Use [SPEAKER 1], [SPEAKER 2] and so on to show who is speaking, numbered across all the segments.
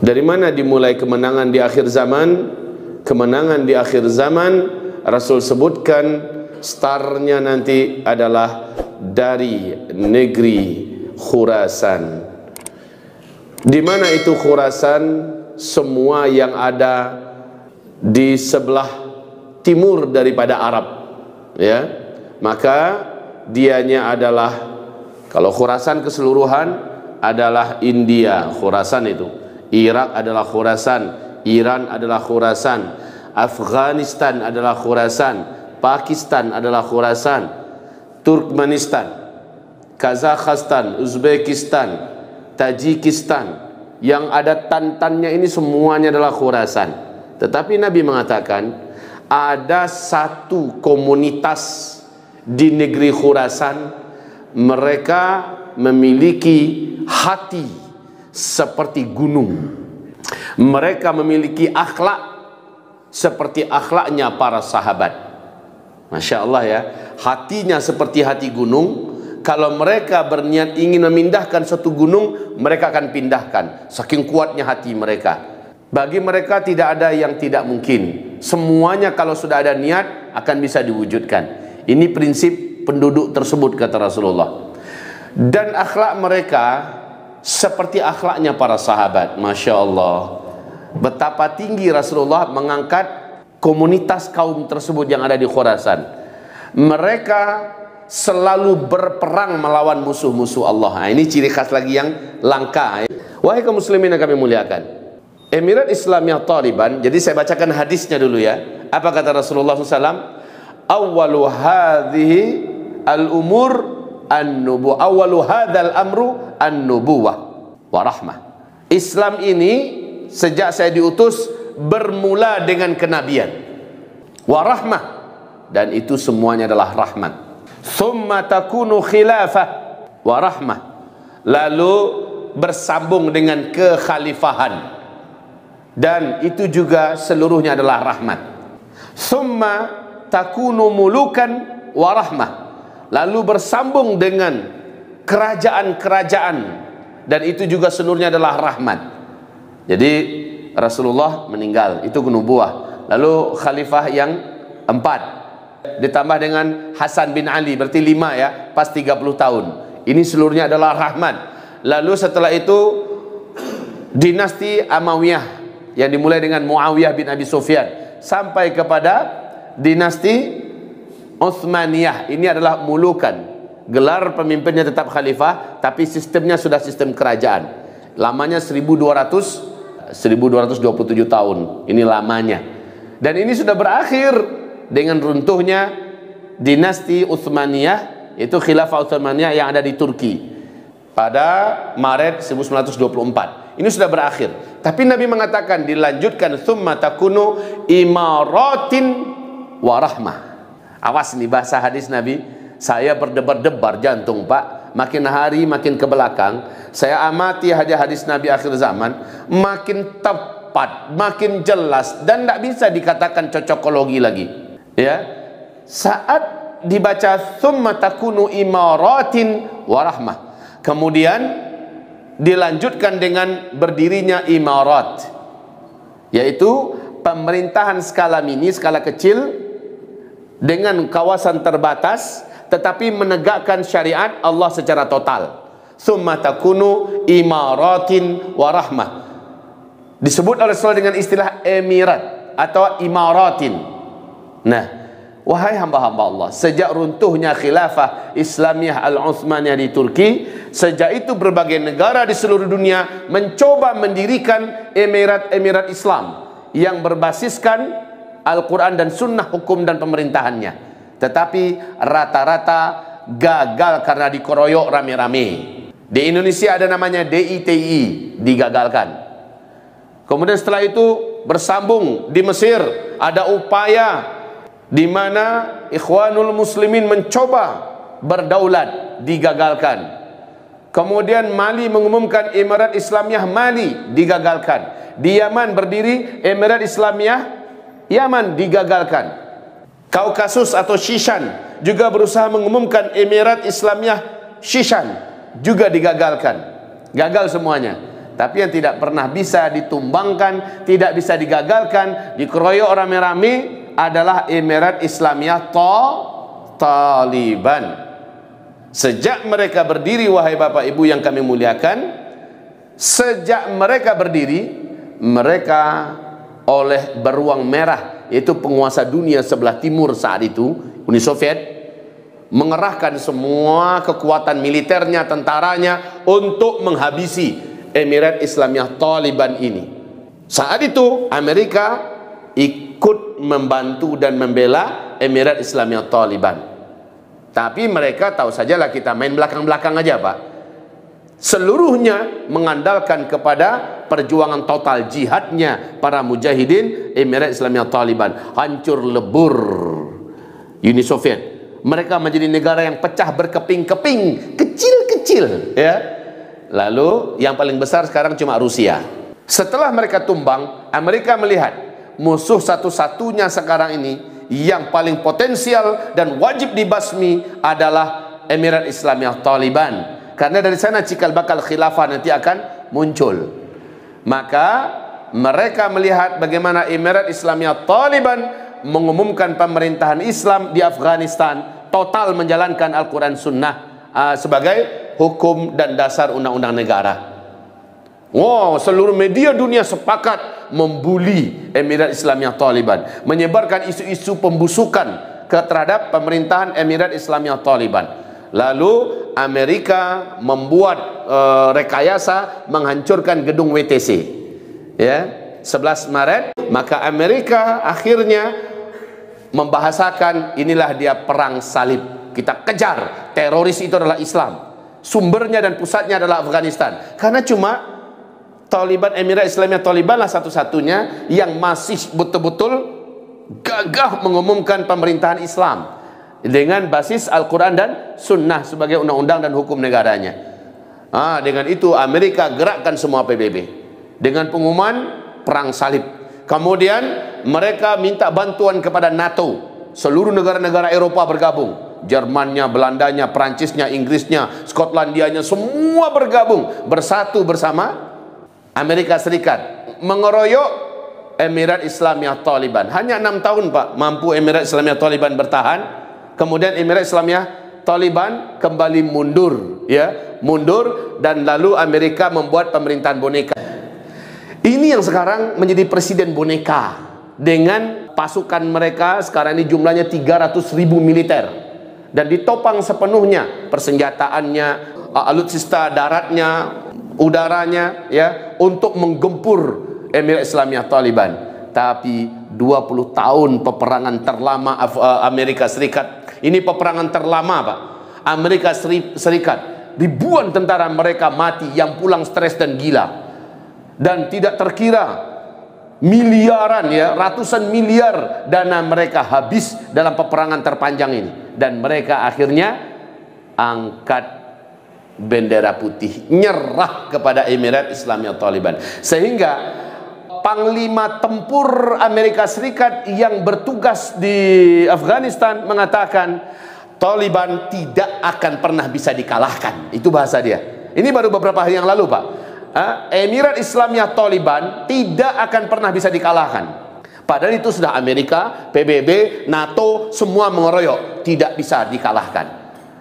[SPEAKER 1] Dari mana dimulai kemenangan di akhir zaman? Kemenangan di akhir zaman Rasul sebutkan startnya nanti adalah dari negeri Khurasan. Di mana itu Khurasan? Semua yang ada di sebelah timur daripada Arab, ya. Maka dianya adalah, kalau Khurasan keseluruhan adalah India, Khurasan itu. Irak adalah Khurasan, Iran adalah Khurasan, Afghanistan adalah Khurasan, Pakistan adalah Khurasan, Turkmenistan, Kazakhstan, Uzbekistan, Tajikistan, yang ada tantannya ini semuanya adalah Khurasan. Tetapi Nabi mengatakan ada satu komunitas di negeri Khurasan, mereka memiliki hati seperti gunung. Mereka memiliki akhlak seperti akhlaknya para sahabat. Masya Allah ya, hatinya seperti hati gunung. Kalau mereka berniat ingin memindahkan satu gunung, mereka akan pindahkan. Saking kuatnya hati mereka. Bagi mereka tidak ada yang tidak mungkin. Semuanya kalau sudah ada niat akan bisa diwujudkan. Ini prinsip penduduk tersebut, kata Rasulullah. Dan akhlak mereka seperti akhlaknya para sahabat. Masya Allah. Betapa tinggi Rasulullah mengangkat komunitas kaum tersebut yang ada di Khurasan. Mereka selalu berperang melawan musuh-musuh Allah. Nah, ini ciri khas lagi yang langka. Wahai kaum muslimin yang kami muliakan, Emirat Islamiyah Taliban, jadi saya bacakan hadisnya dulu ya. Apa kata Rasulullah SAW? Awwalu hadhihi al-umur an-nubuwah, awwalu hadzal amru an-nubuwah wa rahmah. Islam ini sejak saya diutus bermula dengan kenabian, wa rahmah, dan itu semuanya adalah rahmat. Thumma takunu khilafah wa rahmah, lalu bersambung dengan kekhalifahan, dan itu juga seluruhnya adalah rahmat. Thumma takunu mulukan wa rahmah, lalu bersambung dengan kerajaan-kerajaan, dan itu juga seluruhnya adalah rahmat. Jadi Rasulullah meninggal, itu nubuwah. Lalu khalifah yang 4 ditambah dengan Hasan bin Ali, berarti 5 ya, pas 30 tahun. Ini seluruhnya adalah rahmat. Lalu setelah itu dinasti Amawiyah yang dimulai dengan Muawiyah bin Abi Sufyan sampai kepada dinasti Utsmaniyah. Ini adalah mulukan. Gelar pemimpinnya tetap khalifah, tapi sistemnya sudah sistem kerajaan. Lamanya 1227 tahun. Ini lamanya. Dan ini sudah berakhir dengan runtuhnya dinasti Utsmaniyah, itu khilafah Utsmaniyah yang ada di Turki pada Maret 1924. Ini sudah berakhir. Tapi Nabi mengatakan dilanjutkan tsumma takunu imaratin wa rahmah. Awas nih bahasa hadis Nabi. Saya berdebar-debar jantung, Pak. Makin hari makin ke belakang, saya amati hadis Nabi akhir zaman, makin tepat, makin jelas, dan tidak bisa dikatakan cocokologi lagi. Ya, saat dibaca tsumma takunu imaratin wa rahmah, kemudian dilanjutkan dengan berdirinya imarat, yaitu pemerintahan skala mini, skala kecil dengan kawasan terbatas, tetapi menegakkan syariat Allah secara total. Tsumma takunu imaratin wa rahmah, disebut oleh Rasul dengan istilah emirat atau imaratin. Nah, wahai hamba-hamba Allah, sejak runtuhnya khilafah Islamiyah Al-Utsmaniyah di Turki, sejak itu berbagai negara di seluruh dunia mencoba mendirikan emirat-emirat Islam yang berbasiskan Al-Quran dan Sunnah hukum dan pemerintahannya. Tetapi rata-rata gagal karena dikeroyok rame-rame. Di Indonesia ada namanya DITI, digagalkan. Kemudian setelah itu bersambung di Mesir, ada upaya di mana Ikhwanul Muslimin mencoba berdaulat, digagalkan. Kemudian Mali mengumumkan Emirat Islamiyah Mali, digagalkan. Di Yaman berdiri Emirat Islamiyah Yaman, digagalkan. Kaukasus atau Shishan juga berusaha mengumumkan Emirat Islamiyah Shishan, juga digagalkan. Gagal semuanya. Tapi yang tidak pernah bisa ditumbangkan, tidak bisa digagalkan, dikeroyok rame-rame adalah Emirat Islamiyah Taliban. Sejak mereka berdiri, wahai Bapak Ibu yang kami muliakan, sejak mereka berdiri, mereka oleh beruang merah, yaitu penguasa dunia sebelah timur saat itu, Uni Soviet, mengerahkan semua kekuatan militernya, tentaranya untuk menghabisi Emirat Islamiyah Taliban ini. Saat itu Amerika ikut membantu dan membela Emirat Islamiyah Taliban. Tapi mereka tahu sajalah kita main belakang-belakang aja, Pak. Seluruhnya mengandalkan kepada perjuangan total jihadnya para mujahidin Emirat Islamiyah Taliban. Hancur lebur Uni Soviet. Mereka menjadi negara yang pecah berkeping-keping, kecil-kecil, ya. Lalu yang paling besar sekarang cuma Rusia. Setelah mereka tumbang, Amerika melihat musuh satu-satunya sekarang ini yang paling potensial dan wajib dibasmi adalah Emirat Islamiyah Taliban. Karena dari sana cikal bakal khilafah nanti akan muncul. Maka mereka melihat bagaimana Emirat Islamiyah Taliban mengumumkan pemerintahan Islam di Afghanistan, total menjalankan Al-Quran Sunnah sebagai hukum dan dasar undang-undang negara. Wow, seluruh media dunia sepakat membuli Emirat Islamiyah Taliban, menyebarkan isu-isu pembusukan terhadap pemerintahan Emirat Islamiyah Taliban. Lalu Amerika membuat rekayasa menghancurkan gedung WTC, ya, 11 Maret. Maka Amerika akhirnya membahasakan inilah dia perang salib. Kita kejar teroris, itu adalah Islam. Sumbernya dan pusatnya adalah Afghanistan. Karena cuma Taliban, Emirat Islamiyah Taliban lah satu-satunya yang masih betul-betul gagah mengumumkan pemerintahan Islam dengan basis Al-Quran dan Sunnah sebagai undang-undang dan hukum negaranya. Dengan itu Amerika gerakkan semua PBB dengan pengumuman perang salib. Kemudian mereka minta bantuan kepada NATO. Seluruh negara-negara Eropa bergabung. Jermannya, Belandanya, Perancisnya, Inggrisnya, Skotlandianya, semua bergabung, bersatu bersama Amerika Serikat mengeroyok Emirat Islamiyah Taliban. Hanya 6 tahun, Pak, mampu Emirat Islamiyah Taliban bertahan. Kemudian Emirat Islamiyah Taliban kembali mundur, ya, mundur, dan lalu Amerika membuat pemerintahan boneka. Ini yang sekarang menjadi presiden boneka dengan pasukan mereka sekarang ini jumlahnya 300.000 militer. Dan ditopang sepenuhnya persenjataannya, alutsista daratnya, udaranya, ya, untuk menggempur Emirat Islamiyah Taliban. Tapi 20 tahun peperangan terlama Amerika Serikat. Ini peperangan terlama, Pak. Amerika Serikat, ribuan tentara mereka mati, yang pulang stres dan gila. Dan tidak terkira miliaran, ya, ratusan miliar dana mereka habis dalam peperangan terpanjang ini. Dan mereka akhirnya angkat bendera putih, nyerah kepada Emirat Islamiyah Taliban. Sehingga Panglima Tempur Amerika Serikat yang bertugas di Afghanistan mengatakan Taliban tidak akan pernah bisa dikalahkan. Itu bahasa dia. Ini baru beberapa hari yang lalu, Pak. Emirat Islamiyah Taliban tidak akan pernah bisa dikalahkan. Padahal itu sudah Amerika, PBB, NATO, semua mengeroyok. Tidak bisa dikalahkan.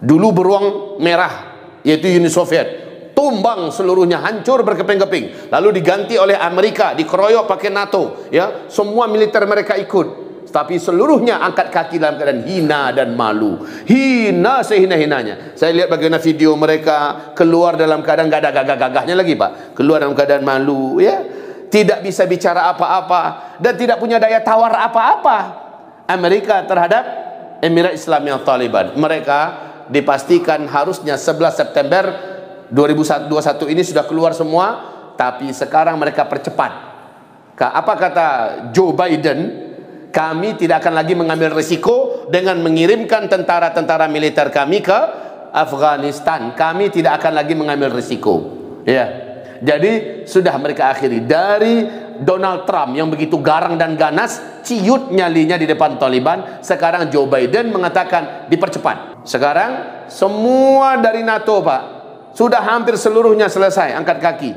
[SPEAKER 1] Dulu beruang merah, yaitu Uni Soviet, tumbang seluruhnya, hancur berkeping-keping. Lalu diganti oleh Amerika, dikeroyok pakai NATO, ya, semua militer mereka ikut. Tapi seluruhnya angkat kaki dalam keadaan hina dan malu. Hina sehina-hinanya. Saya lihat bagaimana video mereka keluar dalam keadaan gak ada gagah-gagahnya lagi, Pak. Keluar dalam keadaan malu, ya. Tidak bisa bicara apa-apa dan tidak punya daya tawar apa-apa Amerika terhadap Emirat Islamiyah Taliban. Mereka dipastikan harusnya 11 September 2021 ini sudah keluar semua, tapi sekarang mereka percepat. Apa kata Joe Biden? Kami tidak akan lagi mengambil risiko dengan mengirimkan tentara-tentara militer kami ke Afghanistan. Kami tidak akan lagi mengambil risiko, ya. Jadi sudah mereka akhiri. Dari Donald Trump yang begitu garang dan ganas, ciut nyalinya di depan Taliban, sekarang Joe Biden mengatakan dipercepat. Sekarang semua dari NATO, Pak, sudah hampir seluruhnya selesai angkat kaki.